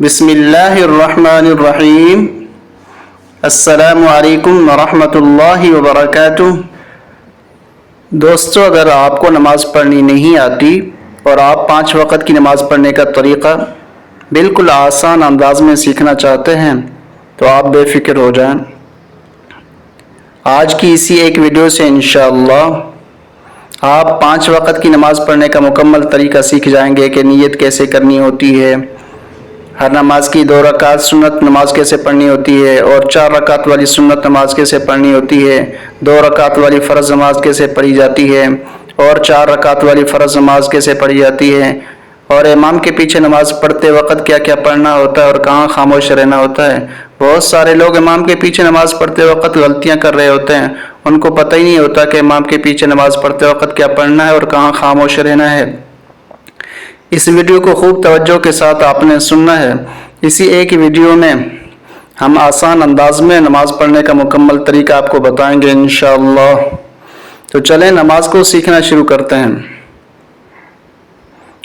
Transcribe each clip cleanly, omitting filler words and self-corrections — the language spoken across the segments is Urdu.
بسم اللہ الرحمن الرحیم۔ السلام علیکم ورحمۃ اللہ وبرکاتہ۔ دوستو، اگر آپ کو نماز پڑھنی نہیں آتی اور آپ 5 وقت کی نماز پڑھنے کا طریقہ بالکل آسان انداز میں سیکھنا چاہتے ہیں تو آپ بے فکر ہو جائیں۔ آج کی اسی ایک ویڈیو سے انشاءاللہ آپ 5 وقت کی نماز پڑھنے کا مکمل طریقہ سیکھ جائیں گے کہ نیت کیسے کرنی ہوتی ہے، ہر نماز کی 2 رکعت سنت نماز کیسے پڑھنی ہوتی ہے، اور 4 رکعت والی سنت نماز کیسے پڑھنی ہوتی ہے، 2 رکعت والی فرض نماز کیسے پڑھی جاتی ہے، اور 4 رکعت والی فرض نماز کیسے پڑھی جاتی ہے، اور امام کے پیچھے نماز پڑھتے وقت کیا کیا پڑھنا ہوتا ہے اور کہاں خاموش رہنا ہوتا ہے۔ بہت سارے لوگ امام کے پیچھے نماز پڑھتے وقت غلطیاں کر رہے ہوتے ہیں، ان کو پتہ ہی نہیں ہوتا کہ امام کے پیچھے نماز پڑھتے وقت کیا پڑھنا ہے اور کہاں خاموش رہنا ہے۔ اس ویڈیو کو خوب توجہ کے ساتھ آپ نے سننا ہے۔ اسی ایک ویڈیو میں ہم آسان انداز میں نماز پڑھنے کا مکمل طریقہ آپ کو بتائیں گے انشاءاللہ۔ تو چلیں نماز کو سیکھنا شروع کرتے ہیں۔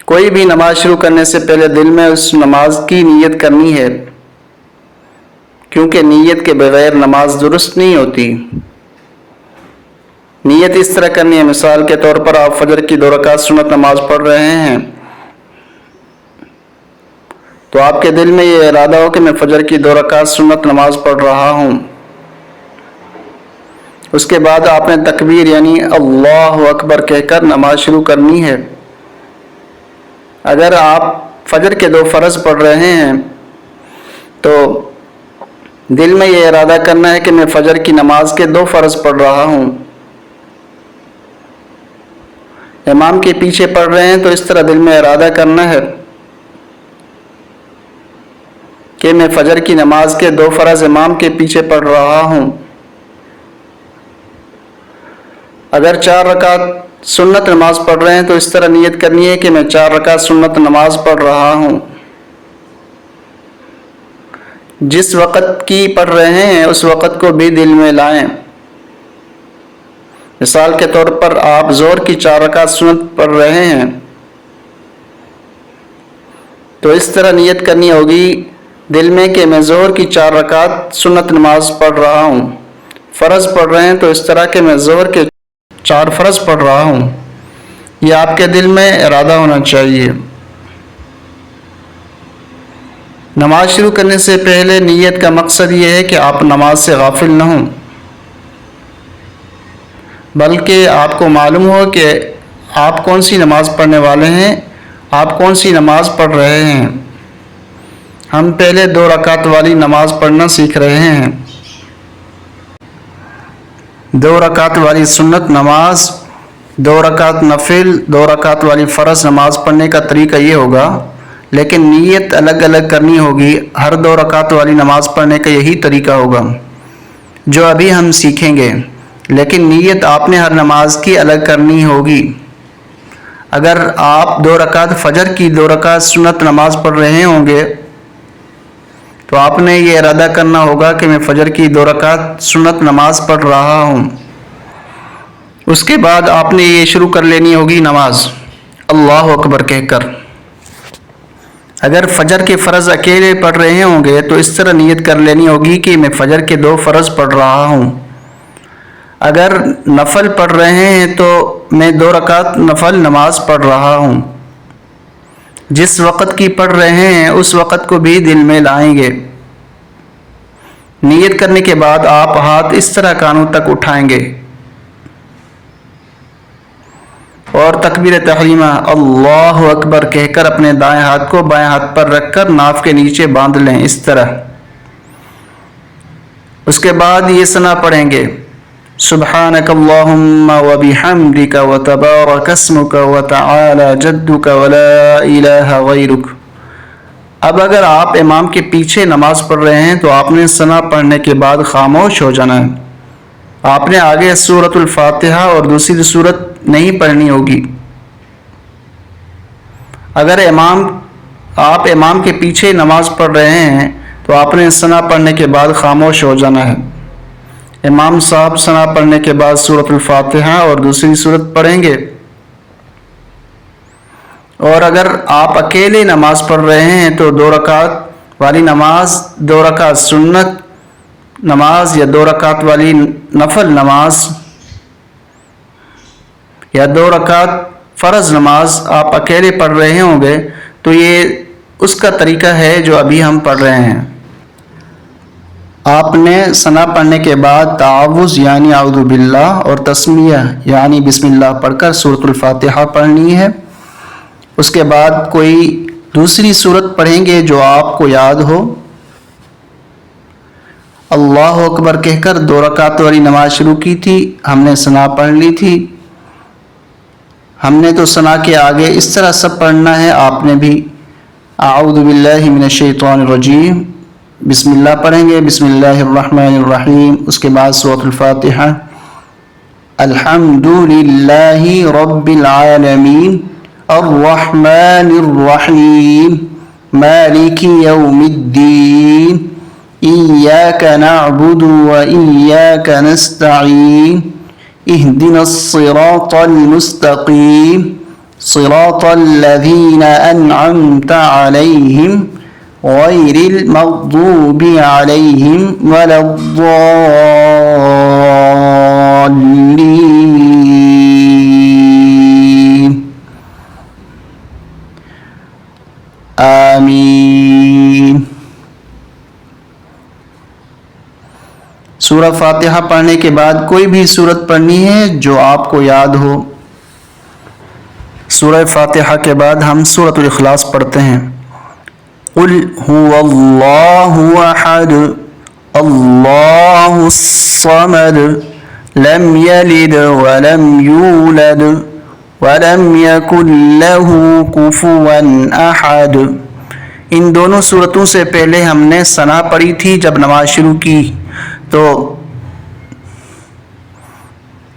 کوئی بھی نماز شروع کرنے سے پہلے دل میں اس نماز کی نیت کرنی ہے، کیونکہ نیت کے بغیر نماز درست نہیں ہوتی۔ نیت اس طرح کرنی ہے، مثال کے طور پر آپ فجر کی 2 رکعت سنت نماز پڑھ رہے ہیں تو آپ کے دل میں یہ ارادہ ہو کہ میں فجر کی 2 رکعت سنت نماز پڑھ رہا ہوں۔ اس کے بعد آپ نے تکبیر یعنی اللہ اکبر کہہ کر نماز شروع کرنی ہے۔ اگر آپ فجر کے 2 فرض پڑھ رہے ہیں تو دل میں یہ ارادہ کرنا ہے کہ میں فجر کی نماز کے 2 فرض پڑھ رہا ہوں۔ امام کے پیچھے پڑھ رہے ہیں تو اس طرح دل میں ارادہ کرنا ہے کہ میں فجر کی نماز کے 2 فرض امام کے پیچھے پڑھ رہا ہوں۔ اگر 4 رکعت سنت نماز پڑھ رہے ہیں تو اس طرح نیت کرنی ہے کہ میں 4 رکعت سنت نماز پڑھ رہا ہوں۔ جس وقت کی پڑھ رہے ہیں اس وقت کو بھی دل میں لائیں۔ مثال کے طور پر آپ ظہر کی 4 رکعت سنت پڑھ رہے ہیں تو اس طرح نیت کرنی ہوگی دل میں کہ میں ظہر کی 4 رکعت سنت نماز پڑھ رہا ہوں۔ فرض پڑھ رہے ہیں تو اس طرح کہ میں ظہر کے 4 فرض پڑھ رہا ہوں۔ یہ آپ کے دل میں ارادہ ہونا چاہیے۔ نماز شروع کرنے سے پہلے نیت کا مقصد یہ ہے کہ آپ نماز سے غافل نہ ہوں، بلکہ آپ کو معلوم ہو کہ آپ کون سی نماز پڑھنے والے ہیں، آپ کون سی نماز پڑھ رہے ہیں۔ ہم پہلے 2 رکعت والی نماز پڑھنا سیکھ رہے ہیں۔ 2 رکعت والی سنت نماز، 2 رکعت نفل، 2 رکعت والی فرض نماز پڑھنے کا طریقہ یہ ہوگا، لیکن نیت الگ الگ کرنی ہوگی۔ ہر 2 رکعت والی نماز پڑھنے کا یہی طریقہ ہوگا جو ابھی ہم سیکھیں گے، لیکن نیت آپ نے ہر نماز کی الگ کرنی ہوگی۔ اگر آپ 2 رکعت فجر کی 2 رکعت سنت نماز پڑھ رہے ہوں گے تو آپ نے یہ ارادہ کرنا ہوگا کہ میں فجر کی 2 رکعت سنت نماز پڑھ رہا ہوں۔ اس کے بعد آپ نے یہ شروع کر لینی ہوگی نماز اللہ اکبر کہہ کر۔ اگر فجر کے فرض اکیلے پڑھ رہے ہوں گے تو اس طرح نیت کر لینی ہوگی کہ میں فجر کے 2 فرض پڑھ رہا ہوں۔ اگر نفل پڑھ رہے ہیں تو میں 2 رکعت نفل نماز پڑھ رہا ہوں۔ جس وقت کی پڑھ رہے ہیں اس وقت کو بھی دل میں لائیں گے۔ نیت کرنے کے بعد آپ ہاتھ اس طرح کانوں تک اٹھائیں گے اور تکبیر تحریمہ اللہ اکبر کہہ کر اپنے دائیں ہاتھ کو بائیں ہاتھ پر رکھ کر ناف کے نیچے باندھ لیں اس طرح۔ اس کے بعد یہ ثنا پڑھیں گے سبحانک اللہم وبحمدک وتبارک اسمک وتعالی جدک ولا الہ غیرک۔ اب اگر آپ امام کے پیچھے نماز پڑھ رہے ہیں تو آپ نے ثنا پڑھنے کے بعد خاموش ہو جانا ہے۔ آپ نے آگے سورۃ الفاتحہ اور دوسری سورت نہیں پڑھنی ہوگی۔ اگر آپ امام کے پیچھے نماز پڑھ رہے ہیں تو آپ نے ثنا پڑھنے کے بعد خاموش ہو جانا ہے۔ امام صاحب ثنا پڑھنے کے بعد سورۃ الفاتحہ اور دوسری سورت پڑھیں گے، اور اگر آپ اکیلے نماز پڑھ رہے ہیں تو 2 رکعت والی نماز 2 رکعت سنت نماز یا 2 رکعت والی نفل نماز یا 2 رکعت فرض نماز آپ اکیلے پڑھ رہے ہوں گے تو یہ اس کا طریقہ ہے جو ابھی ہم پڑھ رہے ہیں۔ آپ نے ثنا پڑھنے کے بعد تعوذ یعنی اعوذ باللہ اور تسمیہ یعنی بسم اللہ پڑھ کر سورۃ الفاتحہ پڑھنی ہے۔ اس کے بعد کوئی دوسری سورت پڑھیں گے جو آپ کو یاد ہو۔ اللہ اکبر کہہ کر 2 رکعت والی نماز شروع کی تھی، ہم نے ثنا پڑھ لی تھی۔ ہم نے تو ثنا کے آگے اس طرح سب پڑھنا ہے، آپ نے بھی اعوذ باللہ من الشیطان الرجیم بسم اللہ پڑھیں گے، بسم اللہ الرحمن الرحیم، اس کے بعد سورۃ الفاتحہ، الحمد للہ رب العالمین الرحمن الرحیم مالک یوم الدین ایاک نعبد وایاک نستعین اہدنا الصراط المستقیم صراط الذین انعمت علیہم غیر المغضوب علیہم ولا الضالین آمین۔ سورہ فاتحہ پڑھنے کے بعد کوئی بھی سورت پڑھنی ہے جو آپ کو یاد ہو۔ سورہ فاتحہ کے بعد ہم سورۃ الاخلاص پڑھتے ہیں۔ قل هو اللہ احد اللہ الصمد لم یلد ولم یولد ولم یکن له کفوا احد۔ ان دونوں سورتوں سے پہلے ہم نے ثنا پڑھی تھی جب نماز شروع کی، تو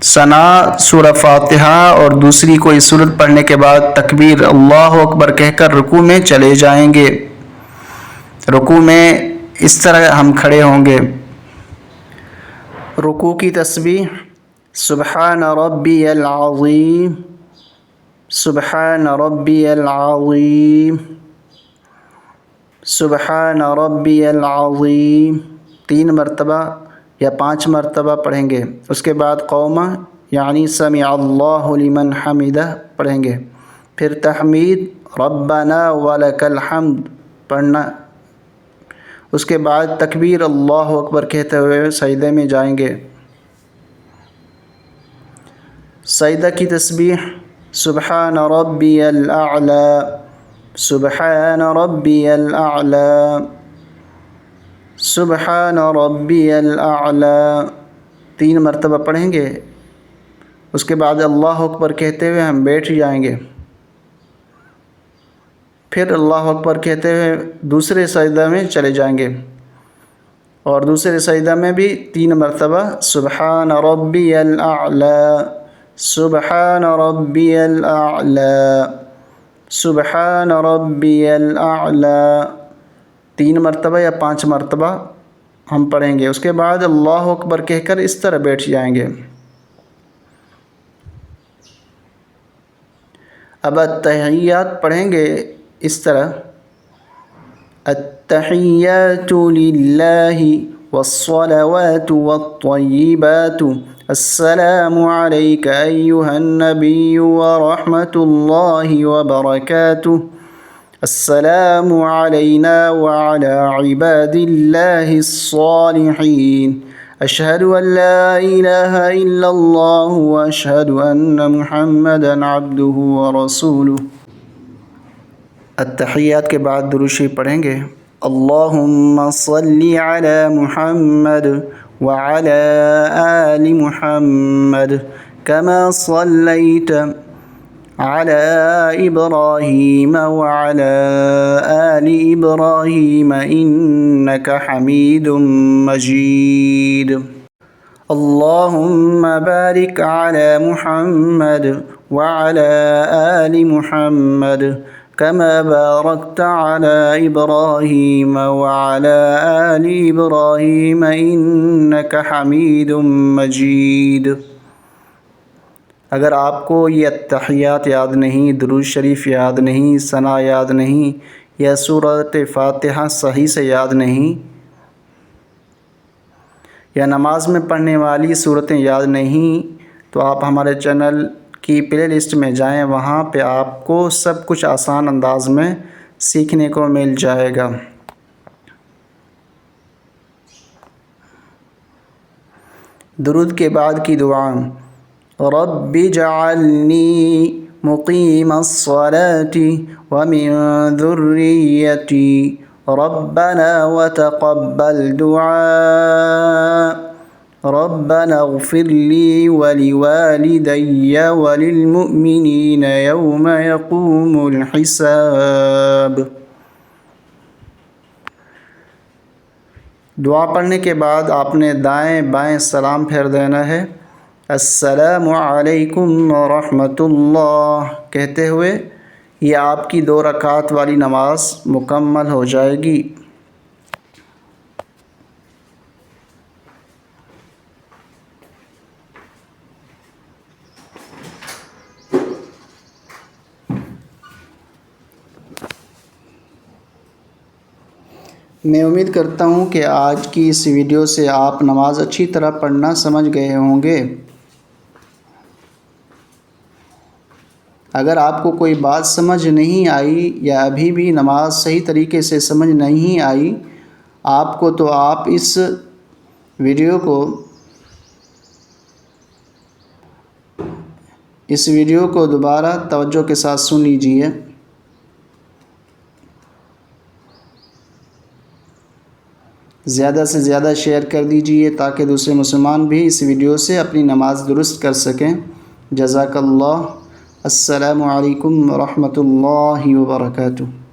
ثنا سورہ فاتحہ اور دوسری کوئی سورت پڑھنے کے بعد تکبیر اللہ اکبر کہہ کر رکوع میں چلے جائیں گے۔ رکوع میں اس طرح ہم کھڑے ہوں گے۔ رکوع کی تسبیح سبحان ربی العظیم سبحان ربی العظیم سبحان ربی العظیم 3 مرتبہ یا 5 مرتبہ پڑھیں گے۔ اس کے بعد قومہ یعنی سمع اللہ لمن حمدہ پڑھیں گے، پھر تحمید ربنا ولک الحمد پڑھنا۔ اس کے بعد تکبیر اللہ اکبر کہتے ہوئے سجدے میں جائیں گے۔ سجدہ کی تسبیح سبحان ربی الاعلی سبحان ربی الاعلی سبحان ربی الاعلی 3 مرتبہ پڑھیں گے۔ اس کے بعد اللہ اکبر کہتے ہوئے ہم بیٹھ جائیں گے، پھر اللہ اکبر کہتے ہوئے دوسرے سجدہ میں چلے جائیں گے، اور دوسرے سجدہ میں بھی 3 مرتبہ سبحان ربی الاعلی سبحان ربی الاعلی سبحان ربی الاعلی 3 مرتبہ یا 5 مرتبہ ہم پڑھیں گے۔ اس کے بعد اللہ اکبر کہہ کر اس طرح بیٹھ جائیں گے۔ اب التحیات پڑھیں گے اس طرح، التحیات للہ والصلوات والطیبات السلام علیک ایہا النبی ورحمۃ اللہ وبرکاتہ السلام علینا وعلی عباد اللہ الصالحین اشہد ان لا الہ الا اللہ واشہد ان محمدا عبدہ ورسولہ۔ التحیات کے بعد درود شریف پڑھیں گے، اللہم صلی علی محمد وعلی آل محمد کما صلیت علی ابراہیم وعلی آل ابراہیم انک حمید مجید۔ اللہم بارک علی محمد وعلی آل محمد کما بارکت علی ابراہیم وعلی آل ابراہیم انک حمید مجید۔ اگر آپ کو یہ التحیات یاد نہیں، درود شریف یاد نہیں، ثنا یاد نہیں، یا سورۃ فاتحہ صحیح سے یاد نہیں، یا نماز میں پڑھنے والی صورتیں یاد نہیں، تو آپ ہمارے چینل کی پلے لسٹ میں جائیں، وہاں پہ آپ کو سب کچھ آسان انداز میں سیکھنے کو مل جائے گا۔ درود کے بعد کی دعا: رب اجعلنی مقیم الصلاة ومن ذریتی ربنا وتقبل دعاء ربنا اغفر لی ولوالدی وللمؤمنین یوم یقوم الحساب۔ دعا پڑھنے کے بعد آپ نے دائیں بائیں سلام پھیر دینا ہے۔ السلام علیکم ورحمۃ اللہ کہتے ہوئے یہ آپ کی 2 رکعت والی نماز مکمل ہو جائے گی۔ میں امید کرتا ہوں کہ آج کی اس ویڈیو سے آپ نماز اچھی طرح پڑھنا سمجھ گئے ہوں گے۔ اگر آپ کو کوئی بات سمجھ نہیں آئی یا ابھی بھی نماز صحیح طریقے سے سمجھ نہیں آئی آپ کو، تو آپ اس ویڈیو کو دوبارہ توجہ کے ساتھ سن لیجیے۔ زیادہ سے زیادہ شیئر کر دیجیے تاکہ دوسرے مسلمان بھی اس ویڈیو سے اپنی نماز درست کر سکیں۔ جزاک اللہ۔ السلام علیکم ورحمۃ اللہ وبرکاتہ۔